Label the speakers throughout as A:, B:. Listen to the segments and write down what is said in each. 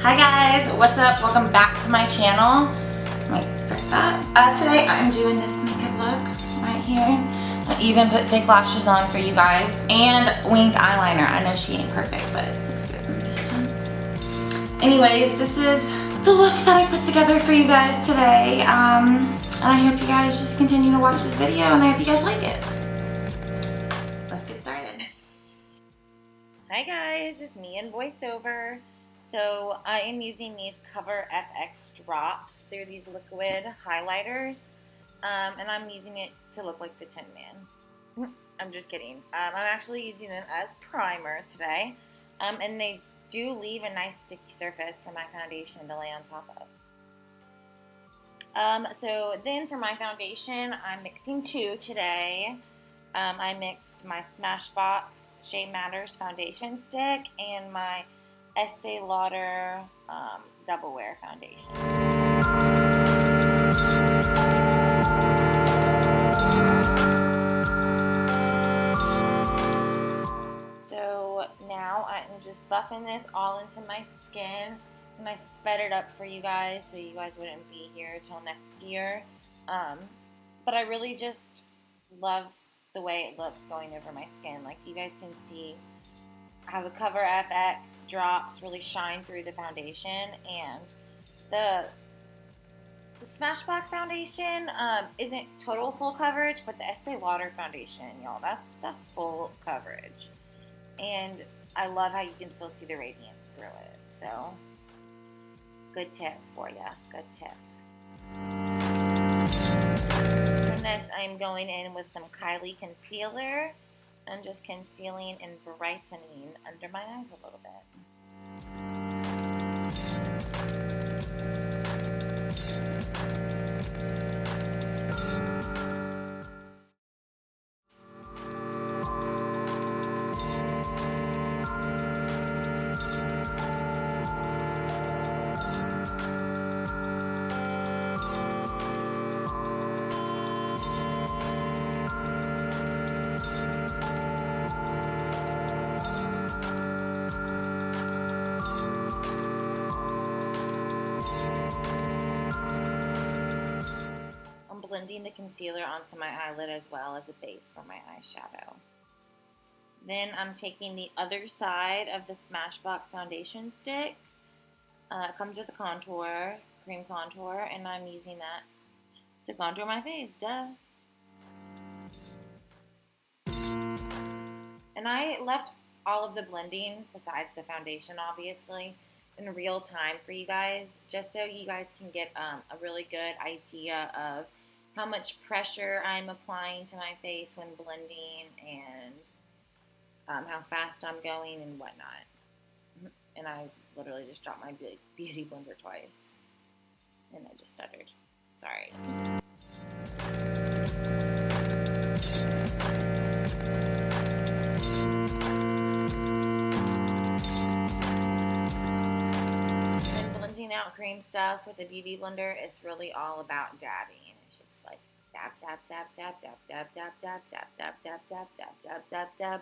A: Hi guys, what's up? Welcome back to my channel. Wait, fix that. Today I'm doing this makeup look right here. I even put fake lashes on for you guys and winged eyeliner. I know she ain't perfect, but it looks good from a distance. Anyways, this is the look that I put together for you guys today. And I hope you guys just continue to watch this video and I hope you guys like it. Let's get started.
B: Hi guys, it's me in voiceover. So I am using these Cover FX drops. They're these liquid highlighters, and I'm using it to look like the Tin Man. I'm just kidding. I'm actually using them as primer today, and they do leave a nice sticky surface for my foundation to lay on top of. So then for my foundation, I'm mixing two today. I mixed my Smashbox Shea Matters foundation stick and my Estee Lauder Double Wear foundation. So now I'm just buffing this all into my skin, and I sped it up for you guys so you guys wouldn't be here till next year. But I really just love the way it looks going over my skin. Like you guys can see how the Cover FX drops really shine through the foundation, and the Smashbox foundation isn't total full coverage, but the Estee Lauder foundation, y'all, that's full coverage. And I love how you can still see the radiance through it. So good tip for you, good tip. So next I'm going in with some Kylie concealer and just concealing and brightening under my eyes a little bit. Blending the concealer onto my eyelid as well as a base for my eyeshadow. Then I'm taking the other side of the Smashbox foundation stick. It comes with a contour, cream contour, and I'm using that to contour my face, duh. And I left all of the blending, besides the foundation obviously, in real time for you guys, just so you guys can get a really good idea of how much pressure I'm applying to my face when blending, and how fast I'm going and whatnot. And I literally just dropped my beauty blender twice. And I just stuttered. Sorry. And blending out cream stuff with a beauty blender is really all about dabbing. Just like dab, dab, dab, dab, dab, dab, dab, dab, dab, dab, dab, dab, dab, dab, dab, dab.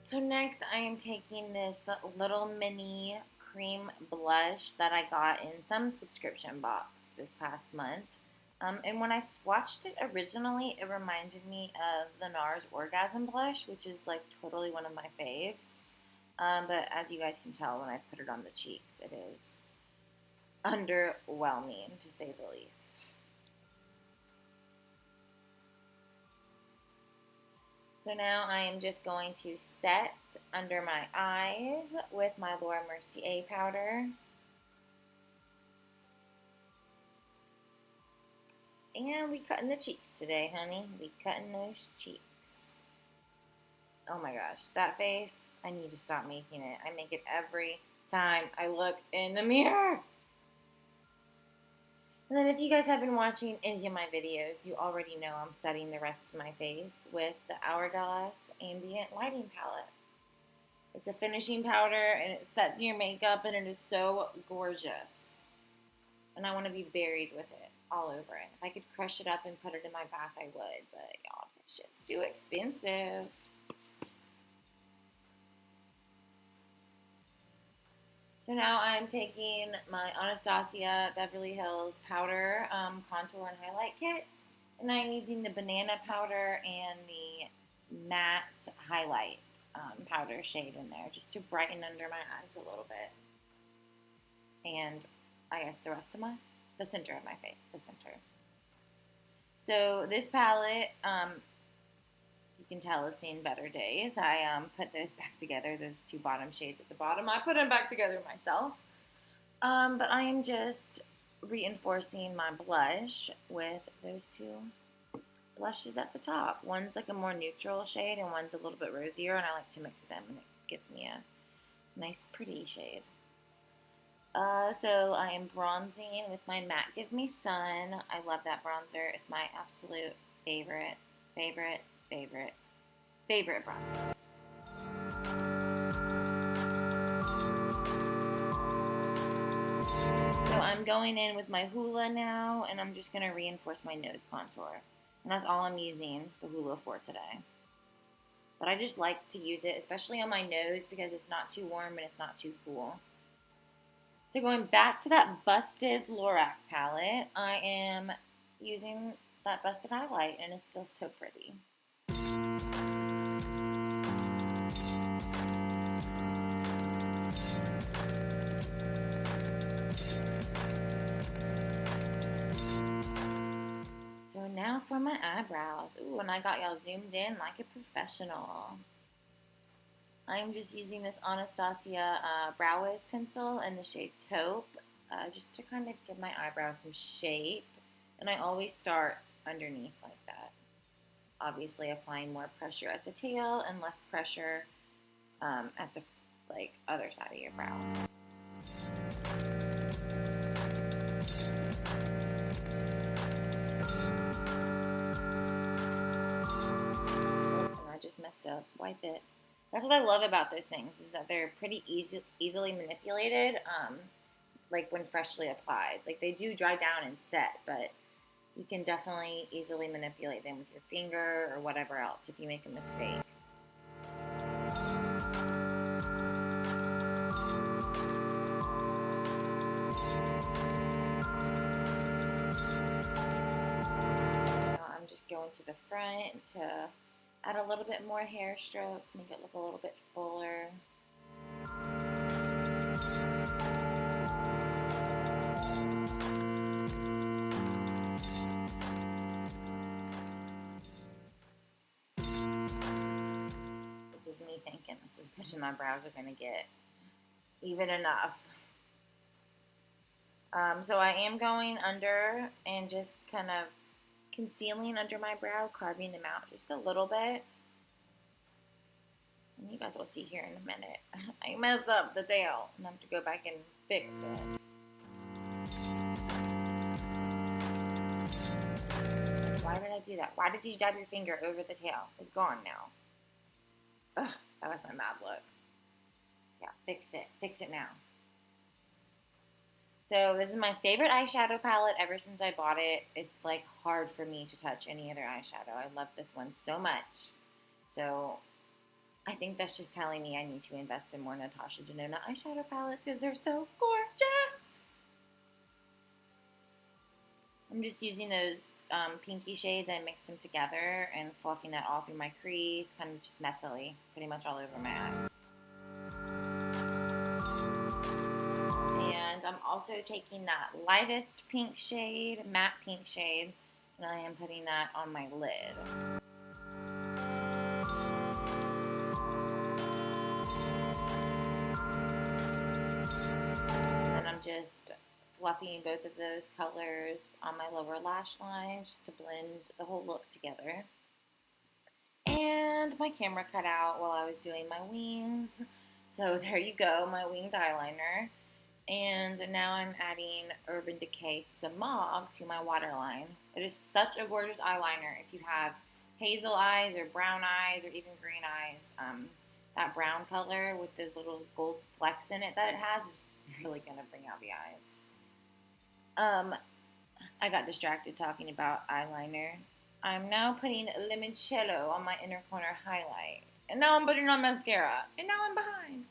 B: So next I am taking this little mini cream blush that I got in some subscription box this past month. And when I swatched it originally, it reminded me of the NARS Orgasm Blush, which is like totally one of my faves. But as you guys can tell when I put it on the cheeks, it is underwhelming, to say the least. So now I am just going to set under my eyes with my Laura Mercier powder. And we cutting the cheeks today, honey. We cutting those cheeks. Oh my gosh, that face, I need to stop making it. I make it every time I look in the mirror. And then if you guys have been watching any of my videos, you already know I'm setting the rest of my face with the Hourglass Ambient Lighting Palette. It's a finishing powder and it sets your makeup and it is so gorgeous. And I want to be buried with it all over it. If I could crush it up and put it in my bath, I would. But y'all, this shit's too expensive. So now I'm taking my Anastasia Beverly Hills powder contour and highlight kit, and I'm using the banana powder and the matte highlight powder shade in there just to brighten under my eyes a little bit, and I guess the center of my face, the center. So this palette, you can tell it's seen better days. I put those back together, those two bottom shades at the bottom. I put them back together myself. But I am just reinforcing my blush with those two blushes at the top. One's like a more neutral shade and one's a little bit rosier, and I like to mix them, and it gives me a nice pretty shade. So I am bronzing with my MAC Give Me Sun. I love that bronzer. It's my absolute favorite bronzer. So I'm going in with my Hoola now, and I'm just going to reinforce my nose contour. And that's all I'm using the Hoola for today. But I just like to use it, especially on my nose, because it's not too warm and it's not too cool. So going back to that Busted Lorac palette, I am using that Busted highlight, and it's still so pretty. So now for my eyebrows. Ooh, and I got y'all zoomed in like a professional. I'm just using this Anastasia Brow Wiz pencil in the shade Taupe, just to kind of give my eyebrows some shape. And I always start underneath like that. Obviously applying more pressure at the tail and less pressure at the other side of your brow. Oh, and I just messed up. Wipe it. That's what I love about those things, is that they're pretty easily manipulated, like when freshly applied. Like they do dry down and set, but you can definitely easily manipulate them with your finger or whatever else if you make a mistake. Now I'm just going to the front to add a little bit more hair strokes, make it look a little bit fuller. This is me thinking this is good as my brows are going to get even enough. So I am going under and just kind of concealing under my brow, carving them out just a little bit. And you guys will see here in a minute. I mess up the tail and I have to go back and fix it. Why did I do that? Why did you dab your finger over the tail? It's gone now. Ugh, that was my mad look. Yeah, fix it. Fix it now. So this is my favorite eyeshadow palette ever since I bought it. It's like hard for me to touch any other eyeshadow. I love this one so much. So I think that's just telling me I need to invest in more Natasha Denona eyeshadow palettes because they're so gorgeous. I'm just using those pinky shades. I mixed them together and fluffing that all through my crease, kind of just messily, pretty much all over my eye. And I'm also taking that lightest pink shade, matte pink shade, and I am putting that on my lid. And I'm just fluffing both of those colors on my lower lash line just to blend the whole look together. And my camera cut out while I was doing my wings. So there you go, my winged eyeliner. And now I'm adding Urban Decay Smog to my waterline. It is such a gorgeous eyeliner if you have hazel eyes or brown eyes or even green eyes. That brown color with those little gold flecks in it that it has is really going to bring out the eyes. I got distracted talking about eyeliner. I'm now putting limoncello on my inner corner highlight. And now I'm putting on mascara. And now I'm behind.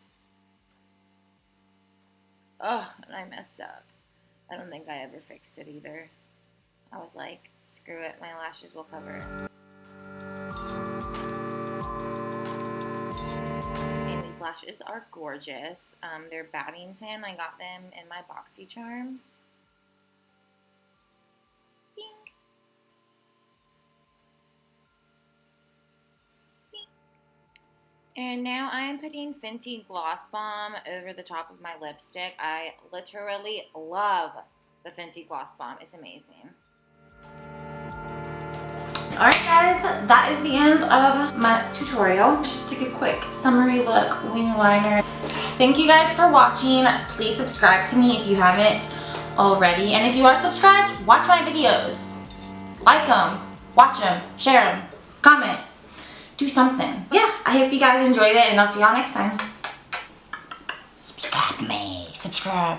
B: Oh, and I messed up. I don't think I ever fixed it either. I was like, screw it, my lashes will cover it. And these lashes are gorgeous. They're Baddington. I got them in my BoxyCharm. Bing. And now I am putting Fenty Gloss Bomb over the top of my lipstick. I literally love the Fenty Gloss Bomb. It's amazing.
A: Alright guys, that is the end of my tutorial. Just take a quick summary look, wing liner. Thank you guys for watching. Please subscribe to me if you haven't already. And if you are subscribed, watch my videos. Like them, watch them, share them, comment. Do something. Yeah, I hope you guys enjoyed it, and I'll see y'all next time. Subscribe to me. Subscribe.